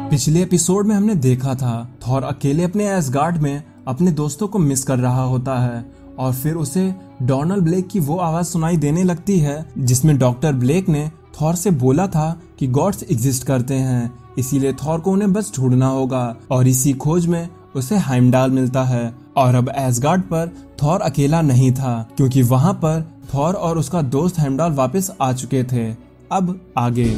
पिछले एपिसोड में हमने देखा था थॉर अकेले अपने एसगार्ड में अपने दोस्तों को मिस कर रहा होता है और फिर उसे डोनाल्ड ब्लेक की वो आवाज सुनाई देने लगती है जिसमें डॉक्टर ब्लेक ने थॉर से बोला था कि गॉड्स एग्जिस्ट करते हैं, इसीलिए थॉर को उन्हें बस ढूंढना होगा। और इसी खोज में उसे हाइमडाल मिलता है। और अब एसगार्ड पर थॉर अकेला नहीं था क्योंकि वहां पर थॉर और उसका दोस्त हेमडाल वापस आ चुके थे। अब आगे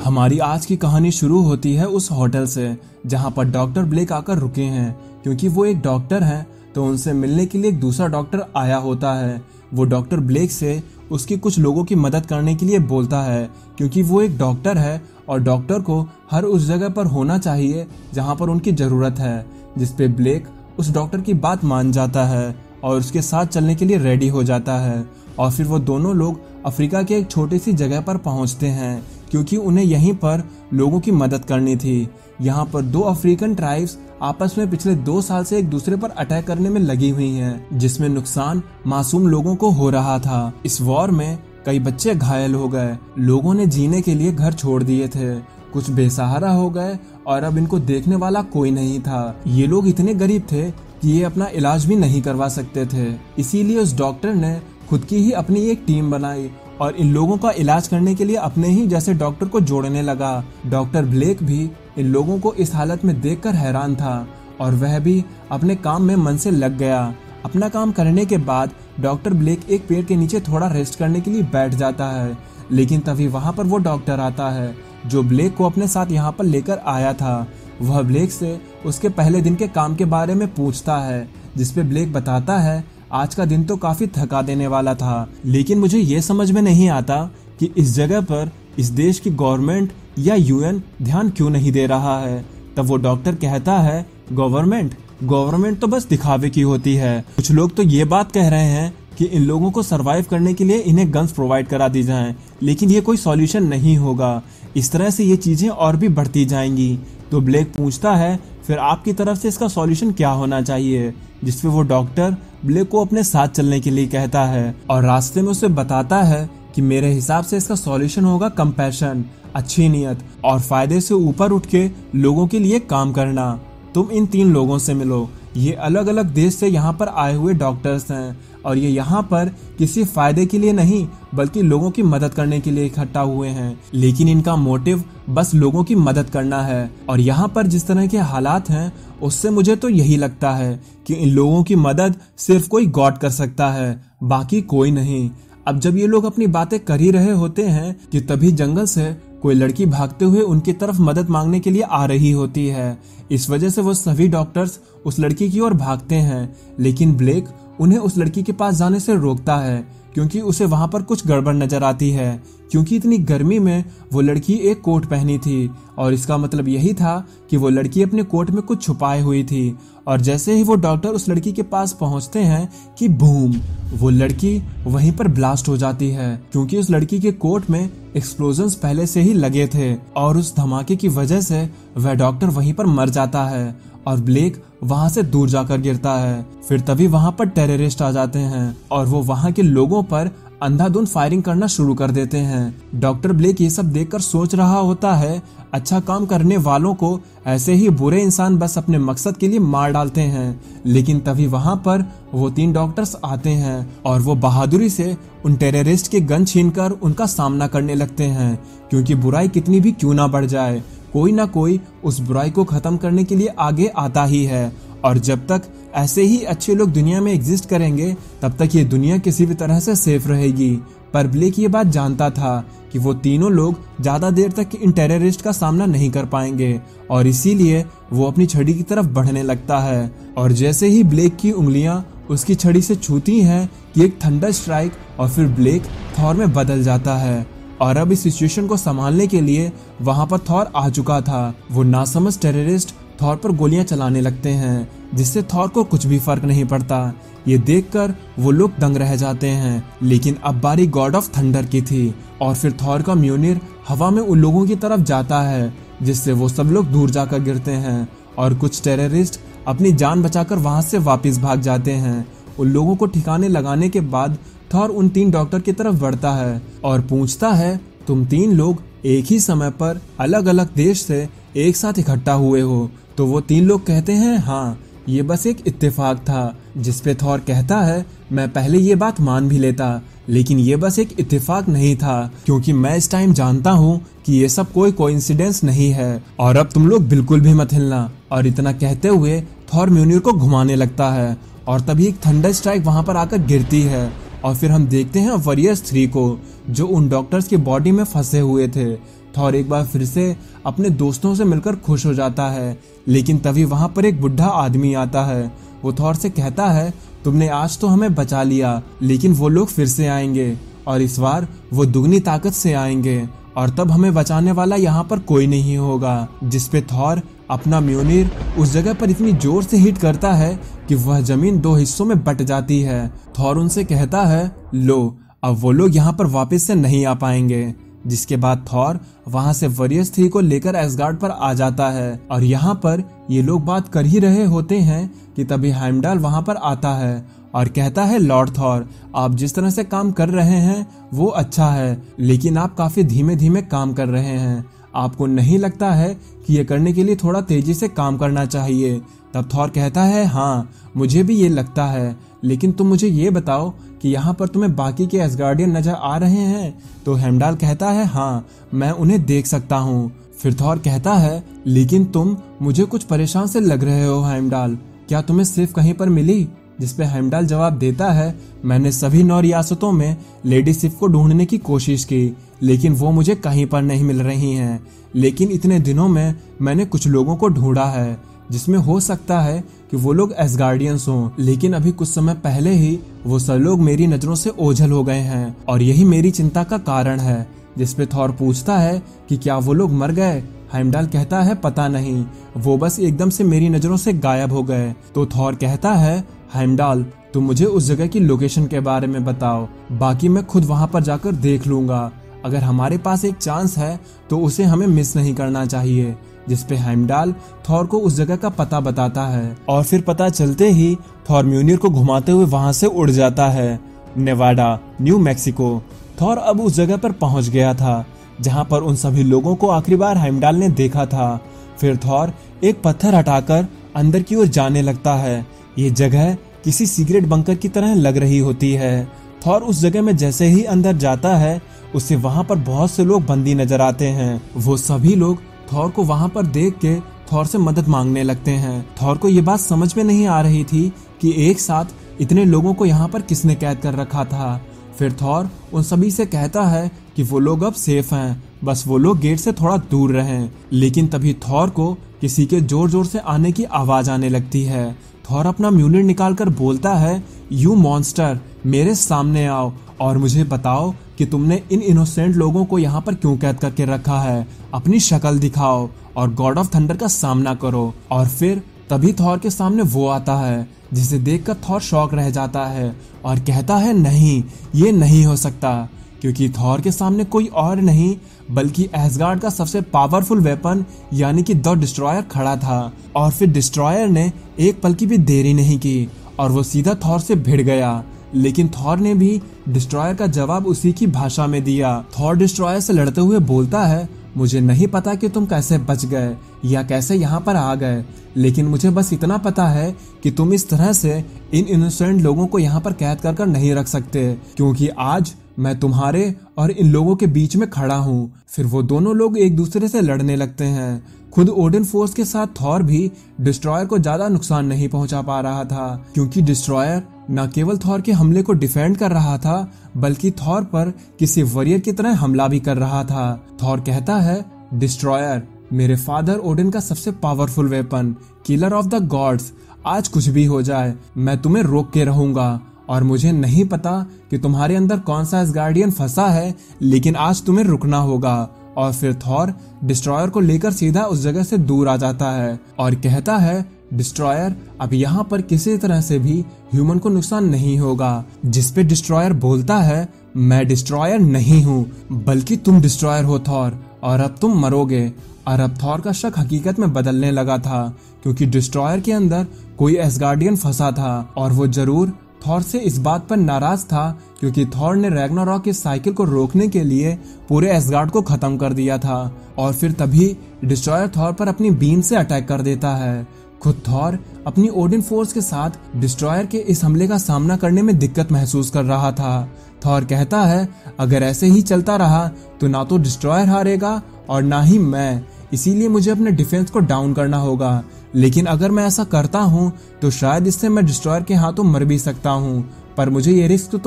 हमारी आज की कहानी शुरू होती है उस होटल से जहां पर डॉक्टर ब्लेक आकर रुके हैं। क्योंकि वो एक डॉक्टर हैं तो उनसे मिलने के लिए एक दूसरा डॉक्टर आया होता है। वो डॉक्टर ब्लेक से उसकी कुछ लोगों की मदद करने के लिए बोलता है क्योंकि वो एक डॉक्टर है और डॉक्टर को हर उस जगह पर होना चाहिए जहां पर उनकी ज़रूरत है। जिसपे ब्लेक उस डॉक्टर की बात मान जाता है और उसके साथ चलने के लिए रेडी हो जाता है। और फिर वो दोनों लोग अफ्रीका के एक छोटी सी जगह पर पहुंचते हैं क्योंकि उन्हें यहीं पर लोगों की मदद करनी थी। यहाँ पर दो अफ्रीकन ट्राइब्स आपस में पिछले 2 साल से एक दूसरे पर अटैक करने में लगी हुई हैं, जिसमें नुकसान मासूम लोगों को हो रहा था। इस वॉर में कई बच्चे घायल हो गए, लोगों ने जीने के लिए घर छोड़ दिए थे, कुछ बेसहारा हो गए और अब इनको देखने वाला कोई नहीं था। ये लोग इतने गरीब थे कि ये अपना इलाज भी नहीं करवा सकते थे। इसीलिए उस डॉक्टर ने खुद की ही अपनी एक टीम बनाई और इन लोगों का इलाज करने के लिए अपने ही जैसे डॉक्टर को जोड़ने लगा। डॉक्टर ब्लेक भी इन लोगों को इस हालत में देखकर हैरान था और वह भी अपने काम में मन से लग गया। अपना काम करने के बाद डॉक्टर ब्लेक एक पेड़ के नीचे थोड़ा रेस्ट करने के लिए बैठ जाता है, लेकिन तभी वहां पर वो डॉक्टर आता है जो ब्लेक को अपने साथ यहाँ पर लेकर आया था। वह ब्लेक से उसके पहले दिन के काम के बारे में पूछता है, जिसपे ब्लेक बताता है आज का दिन तो काफी थका देने वाला था, लेकिन मुझे ये समझ में नहीं आता कि इस जगह पर इस देश की गवर्नमेंट या यूएन ध्यान क्यों नहीं दे रहा है। तब वो डॉक्टर कहता है गवर्नमेंट तो बस दिखावे की होती है। कुछ लोग तो ये बात कह रहे हैं कि इन लोगों को सरवाइव करने के लिए इन्हें गन्स प्रोवाइड करा दी जाएं, लेकिन ये कोई सॉल्यूशन नहीं होगा। इस तरह से ये चीजें और भी बढ़ती जाएंगी। तो ब्लेक पूछता है फिर आपकी तरफ से इसका सॉल्यूशन क्या होना चाहिए, जिसपे वो डॉक्टर ब्लेक को अपने साथ चलने के लिए कहता है और रास्ते में उसे बताता है कि मेरे हिसाब से इसका सॉल्यूशन होगा कंपैशन, अच्छी नीयत और फायदे से ऊपर उठ के लोगों के लिए काम करना। तुम इन 3 लोगों से मिलो, ये अलग अलग देश से यहाँ पर आए हुए डॉक्टर्स हैं और ये यहाँ पर किसी फायदे के लिए नहीं बल्कि लोगों की मदद करने के लिए इकट्ठा हुए हैं, लेकिन इनका मोटिव बस लोगों की मदद करना है। और यहाँ पर जिस तरह के हालात हैं उससे मुझे तो यही लगता है कि इन लोगों की मदद सिर्फ कोई गॉड कर सकता है, बाकी कोई नहीं। अब जब ये लोग अपनी बातें कर ही रहे होते हैं कि तभी जंगल से कोई लड़की भागते हुए उनकी तरफ मदद मांगने के लिए आ रही होती है। इस वजह से वो सभी डॉक्टर्स उस लड़की की ओर भागते हैं, लेकिन ब्लेक उन्हें उस लड़की के पास जाने से रोकता है क्योंकि उसे वहां पर कुछ गड़बड़ नजर आती है। क्योंकि इतनी गर्मी में वो लड़की एक कोट पहनी थी और इसका मतलब यही था कि वो लड़की अपने कोट में कुछ छुपाए हुई थी। और जैसे ही वो डॉक्टर उस लड़की के पास पहुंचते हैं कि बूम, वो लड़की वहीं पर ब्लास्ट हो जाती है क्योंकि उस लड़की के कोट में एक्सप्लोजन्स पहले से ही लगे थे और उस धमाके की वजह से वह डॉक्टर वहीं पर मर जाता है और ब्लेक वहां से दूर जाकर गिरता है। फिर तभी वहां पर टेररिस्ट आ जाते हैं और वो वहां के लोगों पर अंधाधुंध फायरिंग करना शुरू कर देते हैं। डॉक्टर ब्लेक ये सब देखकर सोच रहा होता है अच्छा काम करने वालों को ऐसे ही बुरे इंसान बस अपने मकसद के लिए मार डालते हैं, लेकिन तभी वहां पर वो 3 डॉक्टर्स आते हैं और वो बहादुरी से उन टेररिस्ट के गन छीनकर उनका सामना करने लगते हैं। क्योंकि बुराई कितनी भी क्यों ना बढ़ जाए, कोई ना कोई उस बुराई को खत्म करने के लिए आगे आता ही है। और जब तक ऐसे ही अच्छे लोग दुनिया में एग्जिस्ट करेंगे तब तक ये दुनिया किसी भी तरह से सेफ रहेगी। पर ब्लेक ये बात जानता था कि वो तीनों लोग ज्यादा देर तक इन टेररिस्ट का सामना नहीं कर पाएंगे और इसीलिए वो अपनी छड़ी की तरफ बढ़ने लगता है। और जैसे ही ब्लेक की उंगलियां उसकी छड़ी से छूती हैं कि एक थंडर स्ट्राइक और फिर ब्लेक थॉर में बदल जाता है। और अब इस सिचुएशन को संभालने के लिए वहां पर थॉर आ चुका था। वो नासमझ टेररिस्ट थॉर पर गोलियां चलाने लगते हैं जिससे थॉर को कुछ भी फर्क नहीं पड़ता। ये देखकर वो लोग दंग रह जाते हैं, लेकिन अब बारी गॉड ऑफ थंडर की थी और फिर थॉर का म्योनिर हवा में उन लोगों की तरफ जाता है जिससे वो सब लोग दूर जाकर गिरते हैं और कुछ टेररिस्ट अपनी जान बचाकर वहां से वापस भाग जाते हैं। उन लोगों को ठिकाने लगाने के बाद थॉर उन 3 डॉक्टर की तरफ बढ़ता है और पूछता है तुम 3 लोग एक ही समय पर अलग अलग देश से एक साथ इकट्ठा हुए हो। तो वो 3 लोग कहते हैं हाँ, ये बस एक इत्तेफाक था। जिसपे थॉर कहता है मैं पहले ये बात मान भी लेता, लेकिन ये बस एक इत्तेफाक नहीं था, क्योंकि मैं इस टाइम जानता हूँ कि ये सब कोई कोइंसिडेंस नहीं है और अब तुम लोग बिल्कुल भी मत हिलना। और इतना कहते हुए थॉर म्यूनिर को घुमाने लगता है और तभी एक थंडर स्ट्राइक वहां पर आकर गिरती है और फिर हम देखते हैं वॉरियर्स 3 को, जो उन डॉक्टर्स की बॉडी में फंसे हुए थे। थॉर एक बार फिर से अपने दोस्तों से मिलकर खुश हो जाता है, लेकिन तभी वहां पर एक बुढ़ा आदमी आता है। वो थॉर से कहता है तुमने आज तो हमें बचा लिया, लेकिन वो लोग फिर से आएंगे और इस बार वो दुगनी ताकत से आएंगे और तब हमें बचाने वाला यहाँ पर कोई नहीं होगा। जिसपे थॉर अपना म्यूनिर उस जगह पर इतनी जोर से हिट करता है कि वह जमीन 2 हिस्सों में बट जाती है। थॉर उनसे कहता है लो, अब वो लोग यहाँ पर वापस से नहीं आ पाएंगे। जिसके बाद थॉर वहां से वॉरियर्स 3 को लेकर एसगार्ड पर आ जाता है और यहाँ पर ये लोग बात कर ही रहे होते हैं कि तभी हाइमडाल वहां पर आता है और कहता है लॉर्ड थॉर, आप जिस तरह से काम कर रहे हैं वो अच्छा है, लेकिन आप काफी धीमे धीमे काम कर रहे हैं। आपको नहीं लगता है कि ये करने के लिए थोड़ा तेजी से काम करना चाहिए? तब थॉर कहता है हाँ, मुझे भी ये लगता है, लेकिन तुम मुझे ये बताओ कि यहाँ पर तुम्हें बाकी के एसगार्डियन नजर आ रहे हैं? तो हेमडाल कहता है हाँ, मैं उन्हें देख सकता हूँ। फिर थॉर कहता है लेकिन तुम मुझे कुछ परेशान से लग रहे हो हेमडाल, क्या तुम्हें सिर्फ कहीं पर मिली? जिसपे हेमडाल जवाब देता है मैंने सभी 9 रियासतों में लेडी सिफ को ढूंढने की कोशिश की, लेकिन वो मुझे कहीं पर नहीं मिल रही हैं। लेकिन इतने दिनों में मैंने कुछ लोगों को ढूंढा है, जिसमें हो सकता है कि वो लोग एसगार्डियंस हों, लेकिन अभी कुछ समय पहले ही वो सब लोग मेरी नजरों से ओझल हो गए हैं और यही मेरी चिंता का कारण है। जिसपे थॉर पूछता है कि क्या वो लोग मर गए? हेमडाल कहता है पता नहीं, वो बस एकदम से मेरी नजरों से गायब हो गए। तो थॉर कहता है हेमडाल, तुम मुझे उस जगह की लोकेशन के बारे में बताओ, बाकी मैं खुद वहां पर जाकर देख लूंगा। अगर हमारे पास एक चांस है तो उसे हमें मिस नहीं करना चाहिए। जिसपे हेमडाल थॉर को उस जगह का पता बताता है और फिर पता चलते ही थॉर म्यूनिर को घुमाते हुए वहां से उड़ जाता है नेवाडा, न्यू मैक्सिको। थॉर अब उस जगह पर पहुंच गया था जहां पर उन सभी लोगों को आखिरी बार हेमडाल ने देखा था। फिर थॉर एक पत्थर हटाकर अंदर की ओर जाने लगता है। ये जगह किसी सीक्रेट बंकर की तरह लग रही होती है। थॉर उस जगह में जैसे ही अंदर जाता है उसे वहां पर बहुत से लोग बंदी नजर आते हैं। वो सभी लोग थॉर को वहां पर देख के थॉर से मदद मांगने लगते हैं। थॉर को ये बात समझ में नहीं आ रही थी कि एक साथ इतने लोगों को यहाँ पर किसने कैद कर रखा था। फिर थॉर उन सभी से कहता है कि वो लोग अब सेफ हैं, बस वो लोग गेट से थोड़ा दूर रहें। लेकिन तभी थॉर को किसी के जोर जोर से आने की आवाज आने लगती है। थॉर अपना म्यूनिर निकालकर बोलता है यू मॉन्स्टर, मेरे सामने आओ और मुझे बताओ कि तुमने इन इनोसेंट लोगों को यहाँ पर क्यों कैद करके रखा है। अपनी शक्ल दिखाओ और गॉड ऑफ थंडर का सामना करो। और फिर तभी थॉर के सामने वो आता है, जिसे देखकर थॉर शॉक रह जाता है और कहता है नहीं, ये नहीं हो सकता, क्योंकि थॉर के सामने कोई और नहीं बल्कि एसगार्ड का सबसे पावरफुल वेपन यानी कि द डिस्ट्रॉयर खड़ा था। और फिर डिस्ट्रॉयर ने एक पल की भी देरी नहीं की और वो सीधा थॉर से भिड़ गया। लेकिन थॉर ने भी डिस्ट्रॉयर का जवाब उसी की भाषा में दिया। थॉर डिस्ट्रॉयर से लड़ते हुए बोलता है मुझे नहीं पता कि तुम कैसे बच गए या कैसे यहाँ पर आ गए, लेकिन मुझे बस इतना पता है कि तुम इस तरह से इन इनोसेंट लोगों को यहाँ पर कैद कर नहीं रख सकते, क्योंकि आज मैं तुम्हारे और इन लोगों के बीच में खड़ा हूँ। फिर वो दोनों लोग एक दूसरे से लड़ने लगते हैं। खुद ओडिन फोर्स के साथ थॉर भी डिस्ट्रॉयर को ज्यादा नुकसान नहीं पहुंचा पा रहा था, क्योंकि डिस्ट्रॉयर न केवल थॉर के हमले को डिफेंड कर रहा था बल्कि थॉर पर किसी वॉरियर की तरह हमला भी कर रहा था। थॉर कहता है डिस्ट्रॉयर, मेरे फादर ओडिन का सबसे powerful weapon, killer of the gods, आज कुछ भी हो जाए मैं तुम्हें रोक के रहूंगा और मुझे नहीं पता कि तुम्हारे अंदर कौन सा एसगार्डियन फंसा है, लेकिन आज तुम्हें रुकना होगा। और फिर थॉर डिस्ट्रॉयर को लेकर सीधा उस जगह से दूर आ जाता है और कहता है डिस्ट्रॉयर, अब यहाँ पर किसी तरह से भी ह्यूमन को नुकसान नहीं होगा। जिसपे डिस्ट्रॉयर बोलता है मैं डिस्ट्रॉयर नहीं हूँ बल्कि तुम डिस्ट्रॉयर हो थॉर, और अब तुम मरोगे। और अब थॉर का शक हकीकत में बदलने लगा था, क्योंकि डिस्ट्रॉयर के अंदर कोई एसगार्डियन फंसा था और वो जरूर थॉर से इस बात पर नाराज था क्योंकि थॉर ने रैग्नारॉक के साइकिल को रोकने के लिए पूरे एसगार्ड को खत्म कर दिया था और फिर तभी डिस्ट्रॉयर थॉर पर अपनी बीम से अटैक कर देता है। खुद थॉर अपनी ओडिन फोर्स के साथ डिस्ट्रॉयर के इस हमले का सामना करने में दिक्कत महसूस कर रहा था। थॉर कहता है अगर ऐसे ही चलता रहा तो ना तो डिस्ट्रॉयर हारेगा और ना ही मैं, इसीलिए मुझे अपने डिफेंस को डाउन करना होगा। लेकिन अगर मैं ऐसा करता हूँ तो शायद इससे मैं डिस्ट्रॉयर के हाथों मर भी सकता हूँ, पर मुझे ये रिस्क तो